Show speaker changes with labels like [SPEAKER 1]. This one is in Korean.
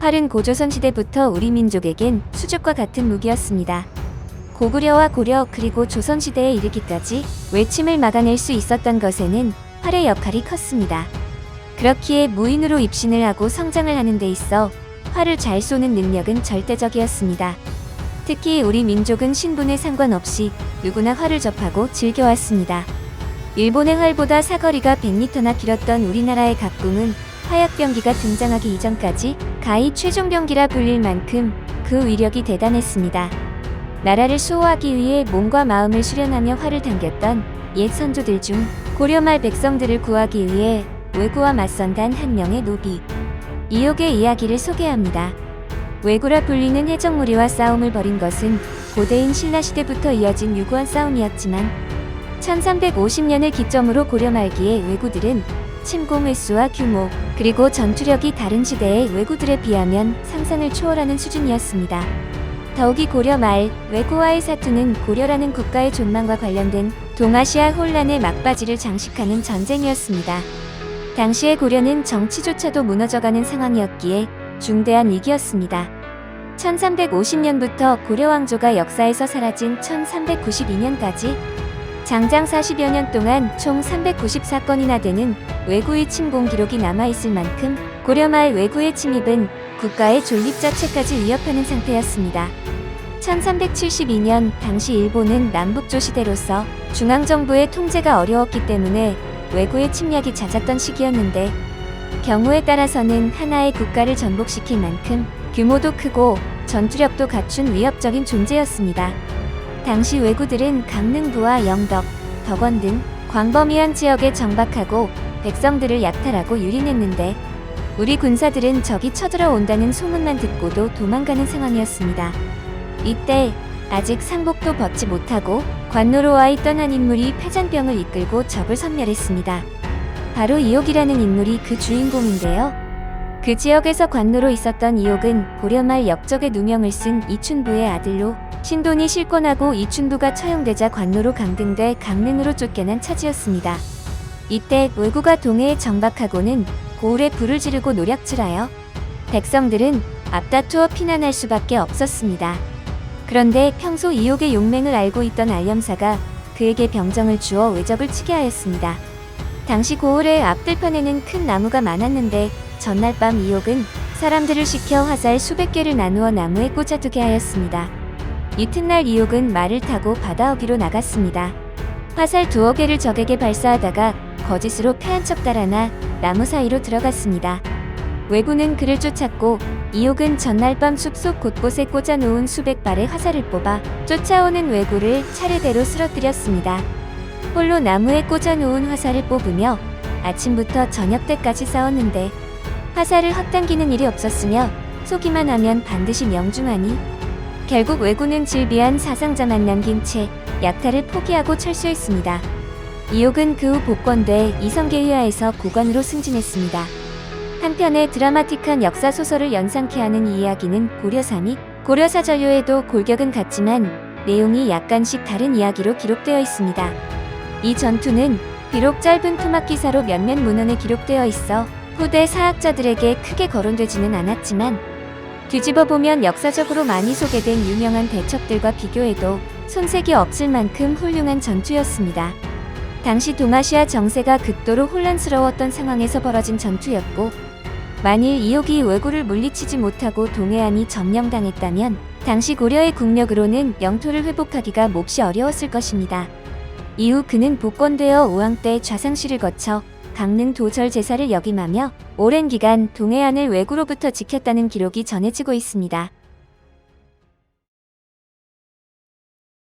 [SPEAKER 1] 활은 고조선 시대부터 우리 민족에겐 수족과 같은 무기였습니다. 고구려와 고려 그리고 조선시대에 이르기까지 외침을 막아낼 수 있었던 것에는 활의 역할이 컸습니다. 그렇기에 무인으로 입신을 하고 성장을 하는 데 있어 활을 잘 쏘는 능력은 절대적이었습니다. 특히 우리 민족은 신분에 상관없이 누구나 활을 접하고 즐겨왔습니다. 일본의 활보다 사거리가 100m나 길었던 우리나라의 각궁은 화약병기가 등장하기 이전까지 가히 최종병기라 불릴 만큼 그 위력이 대단했습니다. 나라를 수호하기 위해 몸과 마음을 수련하며 활을 당겼던 옛 선조들 중 고려 말 백성들을 구하기 위해 왜구와 맞선 단 한 명의 노비 이옥의 이야기를 소개합니다. 왜구라 불리는 해적무리와 싸움을 벌인 것은 고대인 신라시대부터 이어진 유구한 싸움이었지만 1350년을 기점으로 고려 말기의 왜구들은 침공 횟수와 규모 그리고 전투력이 다른 시대의 왜구들에 비하면 상상을 초월하는 수준이었습니다. 더욱이 고려 말 왜구와의 사투는 고려라는 국가의 존망과 관련된 동아시아 혼란의 막바지를 장식하는 전쟁이었습니다. 당시의 고려는 정치조차도 무너져가는 상황이었기에 중대한 위기였습니다. 1350년부터 고려 왕조가 역사에서 사라진 1392년까지 장장 40여 년 동안 총 394건이나 되는 왜구의 침공 기록이 남아있을 만큼 고려 말 왜구의 침입은 국가의 존립 자체까지 위협하는 상태였습니다. 1372년 당시 일본은 남북조 시대로서 중앙정부의 통제가 어려웠기 때문에 왜구의 침략이 잦았던 시기였는데 경우에 따라서는 하나의 국가를 전복시킬 만큼 규모도 크고 전투력도 갖춘 위협적인 존재였습니다. 당시 왜구들은 강릉부와 영덕, 덕원 등 광범위한 지역에 정박하고 백성들을 약탈하고 유린했는데 우리 군사들은 적이 쳐들어온다는 소문만 듣고도 도망가는 상황이었습니다. 이때 아직 상복도 벗지 못하고 관노로 와 있던 한 인물이 패잔병을 이끌고 적을 섬멸했습니다. 바로 이옥이라는 인물이 그 주인공인데요. 그 지역에서 관노로 있었던 이옥은 고려 말 역적의 누명을 쓴 이춘부의 아들로 신돈이 실권하고 이춘부가 처형되자 관노로 강등돼 강릉으로 쫓겨난 차지였습니다. 이때 왜구가 동해에 정박하고는 고을에 불을 지르고 노략질하여 백성들은 앞다투어 피난할 수밖에 없었습니다. 그런데 평소 이옥의 용맹을 알고 있던 알염사가 그에게 병정을 주어 외적을 치게 하였습니다. 당시 고을의 앞들판에는 큰 나무가 많았는데 전날 밤 이옥은 사람들을 시켜 화살 수백 개를 나누어 나무에 꽂아두게 하였습니다. 이튿날 이옥은 말을 타고 바다어기로 나갔습니다. 화살 2개를 적에게 발사하다가 거짓으로 패한 척 달아나 나무 사이로 들어갔습니다. 왜구는 그를 쫓았고 이옥은 전날 밤 숲속 곳곳에 꽂아놓은 수백 발의 화살을 뽑아 쫓아오는 왜구를 차례대로 쓰러뜨렸습니다. 홀로 나무에 꽂아놓은 화살을 뽑으며 아침부터 저녁 때까지 싸웠는데 화살을 헛당기는 일이 없었으며 쏘기만 하면 반드시 명중하니 결국 왜구는 질비한 사상자만 남긴 채 약탈을 포기하고 철수했습니다. 이옥은 그 후 복권돼 이성계휘하에서 고관으로 승진했습니다. 한편의 드라마틱한 역사소설을 연상케 하는 이 이야기는 고려사 및 고려사전료에도 골격은 같지만 내용이 약간씩 다른 이야기로 기록되어 있습니다. 이 전투는 비록 짧은 토막기사로 몇몇 문헌에 기록되어 있어 후대 사학자들에게 크게 거론되지는 않았지만 뒤집어보면 역사적으로 많이 소개된 유명한 대첩들과 비교해도 손색이 없을 만큼 훌륭한 전투였습니다. 당시 동아시아 정세가 극도로 혼란스러웠던 상황에서 벌어진 전투였고 만일 이옥이 왜구를 물리치지 못하고 동해안이 점령당했다면 당시 고려의 국력으로는 영토를 회복하기가 몹시 어려웠을 것입니다. 이후 그는 복권되어 우왕 때 좌상시를 거쳐 강릉 도절 제사를 역임하며 오랜 기간 동해안을 왜구로부터 지켰다는 기록이 전해지고 있습니다.